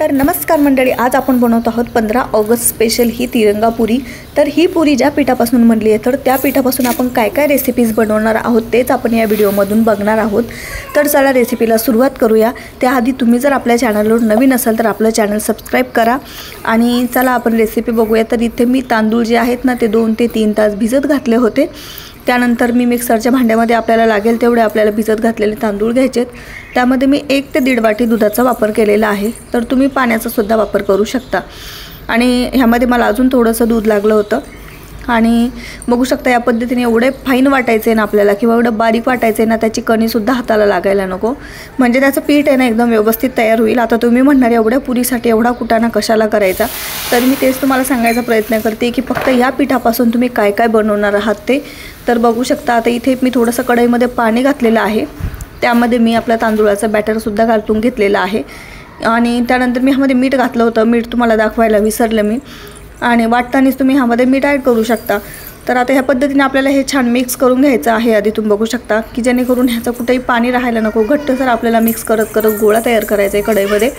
तर नमस्कार मंडळी, आज आपण बनवत आहोत 15 ऑगस्ट स्पेशल ही तिरंगा पुरी। तर ही पुरी ज्या पिठापासून बनली आहे तर त्या पिठापासून आपण काय काय रेसिपीज बनवणार आहोत तेच आपण या व्हिडिओमधून बघणार आहोत। तर चला रेसिपीला सुरुवात करूया। त्याआधी तुम्ही जर आपल्या चॅनलवर नवीन असाल तर आपलं चॅनल सबस्क्राइब करा आणि चला आपण रेसिपी बघूया। तर इथे मी तांदूळ जे आहेत ना ते 2 ते 3 तास भिजत घातले होते। त्यानंतर मी मिक्सरच्या भांड्यामध्ये आपल्याला लागेल तेवढे आपल्याला भिजत घातलेले तांदूळ घ्यायचे। त्यामध्ये मी 1 ते 1.5 वाटी दुधाचा वापर केलेला आहे। तर तुम्ही पाण्याचा सुद्धा वापर करू शकता। आणि ह्यामध्ये मला अजून थोडंसं दूध लागलं होतं आणि बघू शकता या पद्धतीने एवढे फाईन वाटायचे ना आपल्याला किंवा एवढं बारीक वाटायचे ना त्याची कणी सुद्धा हाताला लागायला नको, म्हणजे त्याचं पीठ आहे ना एकदम व्यवस्थित तयार होईल। आता तुम्ही म्हणणार एवढ्या पुरीसाठी एवढा कुटाणा कशाला करायचा, तर मी तेच तुम्हाला सांगायचा प्रयत्न करते की फक्त ह्या पिठापासून तुम्ही काय काय बनवणार आहात ते। तर बघू शकता आता इथे मी थोडंसं कढईमध्ये पाणी घातलेलं आहे, त्यामध्ये मी आपला तांदूळाचं बॅटर सुद्धा घालून घेतलेलं आहे आणि त्यानंतर मी ह्यामध्ये मीठ घातलं होतं। मीठ तुम्हाला दाखवायला विसरलं मी, आणि वाटतानाच तुम्ही ह्यामध्ये मीठ ॲड करू शकता। तर आता ह्या पद्धतीने आपल्याला हे छान मिक्स करून घ्यायचं आहे। आधी तुम्ही बघू शकता की जेणेकरून ह्याचं कुठेही पाणी राहायला नको, घट्ट सर आपल्याला मिक्स करत करत गोळा तयार करायचा आहे कढईमध्ये।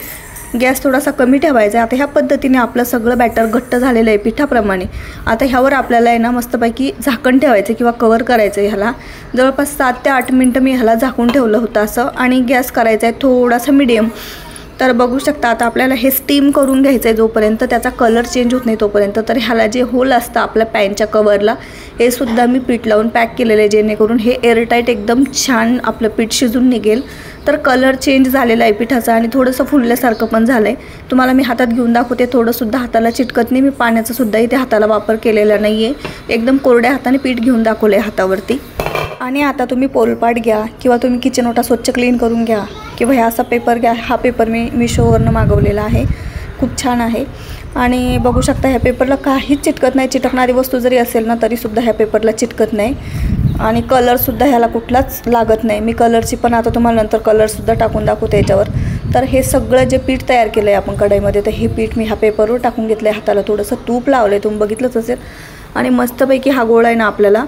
गॅस थोडासा कमी ठेवायचा आहे। आता ह्या पद्धतीने आपलं सगळं बॅटर घट्ट झालेलं आहे पिठाप्रमाणे। आता ह्यावर आपल्याला आहे ना मस्तपैकी झाकण ठेवायचं किंवा कव्हर करायचं आहे। ह्याला जवळपास 7 ते 8 मिनटं मी ह्याला झाकून ठेवलं होतं असं, आणि गॅस करायचा आहे थोडासा मीडियम। तर बघू शकता आता आपल्याला हे स्टीम करून घ्यायचं आहे जोपर्यंत त्याचा कलर चेंज होत नाही तोपर्यंत। तर ह्याला जे होल असतं आपल्या पॅनच्या कवरला हे सुद्धा मी पीठ लावून पॅक केलेलं आहे, जेणेकरून हे एअरटाईट एकदम छान आपलं पीठ शिजून निघेल। तर कलर चेंज झालेला आहे पिठाचा आणि थोडंसं फुलल्यासारखं पण झालं आहे। तुम्हाला मी हातात घेऊन दाखवते, थोडंसुद्धा हाताला चिटकत नाही। मी पाण्याचा सुद्धा इथे हाताला वापर केलेला नाही आहे, एकदम कोरड्या हाताने पीठ घेऊन दाखवलं आहे हातावरती। आणि आता तुम्ही पोलपाट घ्या किंवा तुम्ही किचन ओटा स्वच्छ क्लीन करून घ्या किंवा ह्या असा पेपर घ्या। हा पेपर मी मिशोवरनं मागवलेला आहे, खूप छान आहे। आणि बघू शकता ह्या पेपरला काहीच चिटकत नाही, चिटकणारी वस्तू जरी असेल ना तरीसुद्धा ह्या पेपरला चिटकत नाही आणि कलरसुद्धा ह्याला कुठलाच लागत नाही। मी कलरची पण आता तुम्हाला नंतर कलरसुद्धा टाकून दाखवते याच्यावर। तर हे सगळं जे पीठ तयार केलं आहे आपण कढईमध्ये तर हे पीठ मी ह्या पेपरवर टाकून घेतलं आहे। हाताला थोडंसं तूप लावलं आहे, तुम्ही बघितलंच असेल। आणि मस्तपैकी हा गोळा आहे ना आपल्याला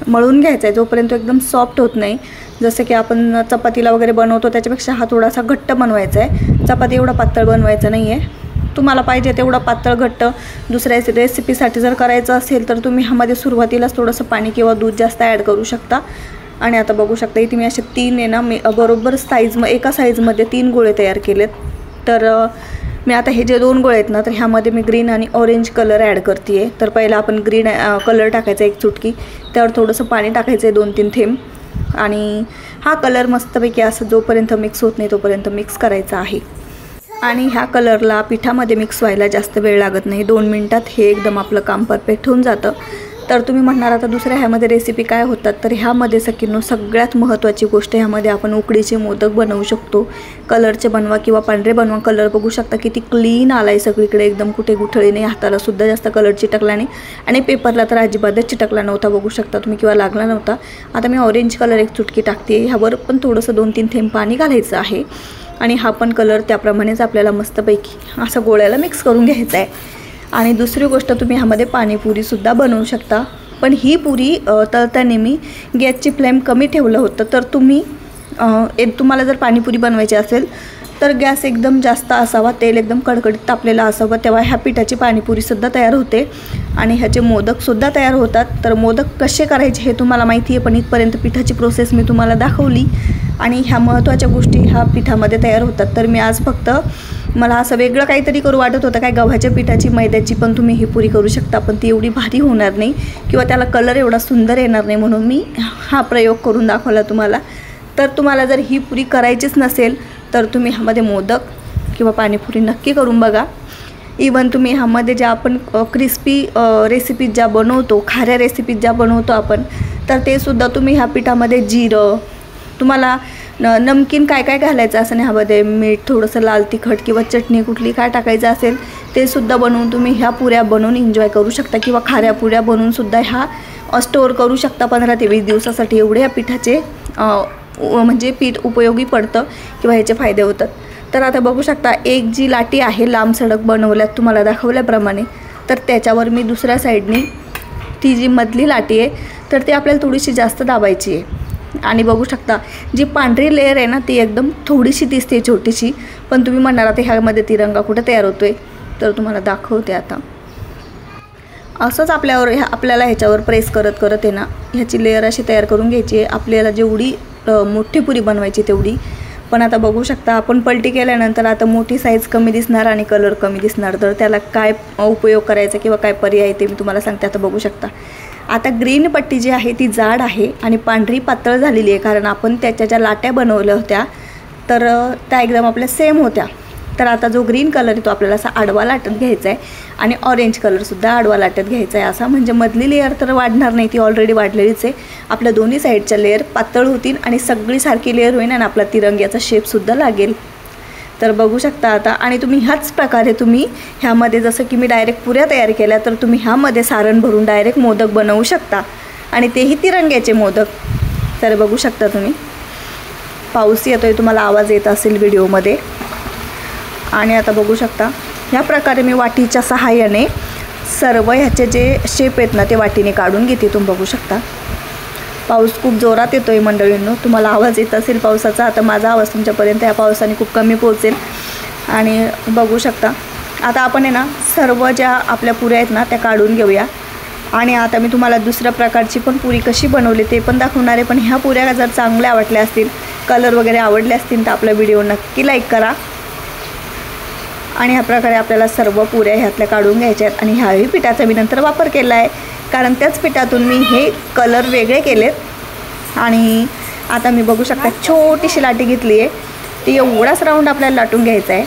मळून घ्यायचा आहे जोपर्यंत एकदम सॉफ्ट होत नाही। जसं की आपण चपातीला वगैरे बनवतो त्याच्यापेक्षा हा थोडासा घट्ट बनवायचा आहे। चपाती एवढा पातळ बनवायचा नाही आहे, तुम्हाला पाहिजे तेवढा पातळ घट्ट दुसऱ्या रेसिपीसाठी जर करायचं असेल तर तुम्ही ह्यामध्ये सुरुवातीलाच थोडंसं पाणी किंवा दूध जास्त ॲड करू शकता। आणि आता बघू शकता इथे मी असे 3 आहे ना मी बरोबर एका साईजमध्ये 3 गोळे तयार केलेत। तर मी आता हे जे 2 गोळे आहेत ना तर ह्यामध्ये मी ग्रीन आणि ऑरेंज कलर ॲड करते आहे। तर पहिला आपण ग्रीन कलर टाकायचा 1 चुटकी, त्यावर थोडंसं पाणी टाकायचं आहे 2-3 थेंब, आणि हा कलर मस्तपैकी असं जोपर्यंत मिक्स होत नाही तोपर्यंत मिक्स करायचा आहे। आणि ह्या कलरला पिठामध्ये मिक्स व्हायला जास्त वेळ लागत नाही, 2 मिनटात हे एकदम आपलं काम परफेक्ट होऊन जातं। तर तुम्ही म्हणणार आता दुसऱ्या ह्यामध्ये रेसिपी काय होतात, तर ह्यामध्ये सगळ्यांनो सगळ्यात महत्त्वाची गोष्ट ह्यामध्ये आपण उकडीचे मोदक बनवू शकतो। कलरचे बनवा किंवा पांढरे बनवा, कलर बघू शकता किती क्लीन आला आहे सगळीकडे, एकदम कुठे गुठळी नाही, हाताला सुद्धा जास्त कलर चिटकला नाही आणि पेपरला तर अजिबातच चिटकला नव्हता बघू शकता तुम्ही किंवा लागला नव्हता। आता मी ऑरेंज कलर 1 चुटकी टाकते, ह्यावर पण थोडंसं 2-3 थेंब पाणी घालायचं आहे आणि हा पण कलर त्याप्रमाणेच आपल्याला मस्तपैकी असं गोळ्याला मिक्स करून घ्यायचा आहे। आणि दुसरी गोष्ट तुम्ही ह्यामध्ये पाणीपुरीसुद्धा बनवू शकता, पण ही पुरी तळताना मी गॅसची फ्लेम कमी ठेवलं होतं। तर तुम्हाला जर पाणीपुरी बनवायची असेल तर गॅस एकदम जास्त असावा, तेल एकदम कडकडीत तापलेलं असावं, तेव्हा ह्या पिठाची पाणीपुरीसुद्धा तयार होते आणि ह्याचे मोदकसुद्धा तयार होतात। तर मोदक कसे करायचे हे तुम्हाला माहिती आहे, पण इथपर्यंत पिठाची प्रोसेस मी तुम्हाला दाखवली आणि ह्या महत्त्वाच्या गोष्टी ह्या पिठामध्ये तयार होतात। तर मी आज फक्त मला असं वेगळं काहीतरी करू वाटत होतं, काय गव्हाच्या पिठाची मैद्याची पण तुम्ही ही पुरी करू शकता, पण ती एवढी भारी होणार नाही किंवा त्याला कलर एवढा सुंदर येणार नाही, म्हणून मी हा प्रयोग करून दाखवला तुम्हाला। तर तुम्हाला जर ही पुरी करायचीच नसेल तर तुम्ही ह्यामध्ये मोदक किंवा पाणीपुरी नक्की करून बघा। इवन तुम्ही ह्यामध्ये ज्या आपण क्रिस्पी रेसिपीज ज्या बनवतो, खाऱ्या रेसिपीज ज्या बनवतो आपण, तर ते सुद्धा तुम्ही ह्या पिठामध्ये जिरं, तुम्हाला नमकीन काय काय घालायचं असं ह्यामध्ये मीठ, थोडंसं लाल तिखट किंवा चटणी कुठली काय टाकायचं असेल ते सुद्धा बनवून तुम्ही ह्या पुऱ्या बनवून एन्जॉय करू शकता किंवा खाऱ्या पुऱ्या बनवूनसुद्धा ह्या स्टोअर करू शकता 15 ते 20 दिवसासाठी। एवढे या पिठाचे म्हणजे पीठ उपयोगी पडतं किंवा ह्याचे फायदे होतात। तर आता बघू शकता एक जी लाटी आहे लांब सडक बनवल्यात तुम्हाला दाखवल्याप्रमाणे, तर त्याच्यावर मी दुसऱ्या साईडनी ती जी मधली लाटी आहे तर ती आपल्याला थोडीशी जास्त दाबायची आहे आणि बघू शकता जी पांढरी लेयर आहे ना ती एकदम थोडीशी दिसते छोटीशी, पण तुम्ही म्हणणार आता ह्यामध्ये तिरंगा कुठे तयार होतोय, तर तुम्हाला दाखवते आता. असंच आपल्याला ह्याच्यावर प्रेस करत करत आहे ना ह्याची लेयर अशी तयार करून घ्यायची आहे. आपल्याला जेवढी मोठी पुरी बनवायची तेवढी. पण आता बघू शकता आपण पलटी केल्यानंतर आता मोठी साईज कमी दिसणार आणि कलर कमी दिसणार, तर त्याला काय उपयोग करायचा किंवा काय पर्याय ते मी तुम्हाला सांगते. आता बघू शकता आता ग्रीन पट्टी जी आहे ती जाड आहे आणि पांढरी पातळ झालेली आहे, कारण आपण त्याच्या ज्या लाट्या बनवल्या होत्या तर त्या एकदम आपल्या सेम होत्या. तर आता जो ग्रीन कलर आहे तो आपल्याला असा आडवा लाटत घ्यायचा आहे आणि ऑरेंज कलरसुद्धा आडवा लाटत घ्यायचा आहे असा, म्हणजे मधली लेअर तर वाढणार नाही, ती ऑलरेडी वाढलेलीच आहे. आपल्या दोन्ही साईडच्या लेअर पातळ होतील आणि सगळी सारखी लेअर होईल आणि आपला तिरंग्याचा शेपसुद्धा लागेल. तर बघू शकता आता. आणि तुम्ही ह्याच प्रकारे तुम्ही ह्यामध्ये जसं की मी डायरेक्ट पुऱ्या तयार केल्या, तर तुम्ही ह्यामध्ये सारण भरून डायरेक्ट मोदक बनवू शकता आणि तेही तिरंग्याचे मोदक. तर बघू शकता तुम्ही, पाऊस येतोय, तुम्हाला आवाज येत असेल व्हिडिओमध्ये. आणि आता बघू शकता ह्या प्रकारे मी वाटीच्या सहाय्याने सर्व ह्याचे जे शेप आहेत ना ते वाटीने काढून घेते. तुम्ही बघू शकता पाऊस खूप जोरात येतोय मंडळींनो, तुम्हाला आवाज येत असेल पावसाचा. आता माझा आवाज तुमच्यापर्यंत या पावसाने खूप कमी पोहोचेल. आणि बघू शकता आता आपण आहे ना सर्व ज्या आपल्या पुऱ्या आहेत ना त्या काढून घेऊया. आणि आता मी तुम्हाला दुसऱ्या प्रकारची पण पुरी कशी बनवली ते पण दाखवणार आहे. पण ह्या पुऱ्या जर चांगल्या आवडल्या असतील, कलर वगैरे आवडले असतील, तर आपला व्हिडिओ नक्की लाईक करा. आणि ह्या प्रकारे आपल्याला सर्व पुऱ्या ह्यातल्या काढून घ्यायच्या आहेत. आणि ह्याही पिठाचा मी नंतर वापर केला आहे, कारण त्याच पिठातून मी हे कलर वेगळे केलेत. आणि आता मी बघू शकता छोटीशी लाटी घेतली आहे, ती एवढाच राऊंड आपल्याला लाटून घ्यायचा आहे.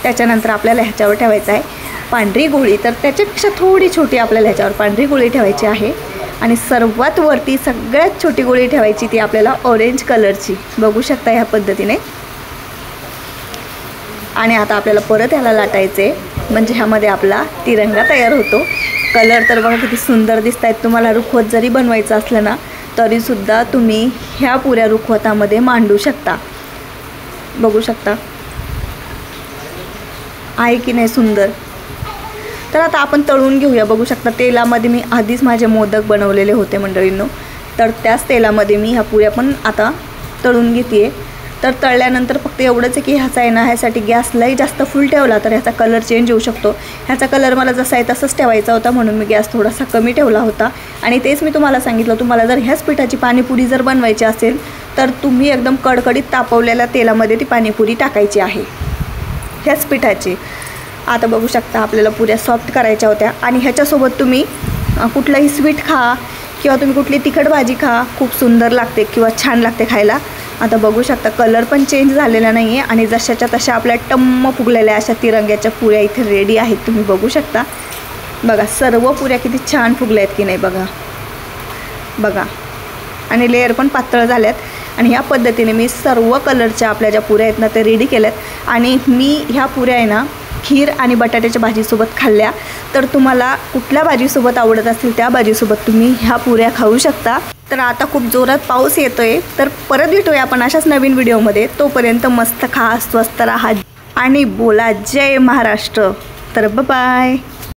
त्याच्यानंतर आपल्याला ह्याच्यावर ठेवायचं आहे पांढरी गोळी, तर त्याच्यापेक्षा थोडी छोटी आपल्याला ह्याच्यावर पांढरी गोळी ठेवायची आहे. आणि सर्वात वरती सगळ्यात छोटी गोळी ठेवायची ती आपल्याला ऑरेंज कलरची. बघू शकता ह्या पद्धतीने. आणि आता आपल्याला परत ह्याला लाटायचे, म्हणजे ह्यामध्ये आपला तिरंगा तयार होतो. कलर तर बघा किती सुंदर दिसत आहेत. तुम्हाला रुखवत जरी बनवायचं असलं ना तरीसुद्धा तुम्ही ह्या पुऱ्या रुखवतामध्ये मांडू शकता. बघू शकता आहे की नाही सुंदर. तर आता आपण तळून घेऊया. बघू शकता तेलामध्ये मी आधीच माझे मोदक बनवलेले होते मंडळींनो, तर त्याच तेलामध्ये मी ह्या पुऱ्या पण आता तळून घेते. तर तळल्यानंतर फक्त एवढंच आहे की ह्याचा आहे ना ह्यासाठी गॅसलाही जास्त फुल ठेवला तर ह्याचा कलर चेंज होऊ शकतो. ह्याचा कलर मला जसा आहे तसंच ठेवायचा होता, म्हणून मी गॅस थोडासा कमी ठेवला होता. आणि तेच मी तुम्हाला सांगितलं, तुम्हाला जर ह्याच पिठाची पाणीपुरी जर बनवायची असेल तर तुम्ही एकदम कडकडीत तापवलेल्या तेलामध्ये ती पाणीपुरी टाकायची आहे ह्याच पिठाची. आता बघू शकता आपल्याला पुऱ्या सॉफ्ट करायच्या होत्या. आणि ह्याच्यासोबत तुम्ही कुठलंही स्वीट खा किंवा तुम्ही कुठली तिखट भाजी खा, खूप सुंदर लागते किंवा छान लागते खायला. आता बघू शकता कलर पण चेंज झालेला नाही आहे आणि जशाच्या तशा आपल्या टम्म फुगलेल्या अशा तिरंग्याच्या पुऱ्या इथे रेडी आहेत. तुम्ही बघू शकता. बघा सर्व पुऱ्या किती छान फुगल्या आहेत की नाही बघा बघा. आणि लेअर पण पातळ झाल्यात. आणि ह्या पद्धतीने मी सर्व कलरच्या आपल्या ज्या पुऱ्या आहेत ना त्या रेडी केल्यात. आणि मी ह्या पुऱ्या आहे ना खीर आणि बटाट्याच्या भाजीसोबत खाल्ल्या. तर तुम्हाला कुठल्या भाजीसोबत आवडत असेल त्या भाजीसोबत तुम्ही ह्या पुऱ्या खाऊ शकता. तर आता खूप जोरात पाऊस येतोय, तर परत भेटूया आपण अशाच नवीन व्हिडिओमध्ये. तोपर्यंत मस्त खा, स्वस्त राहा आणि बोला जय महाराष्ट्र. तर बाय.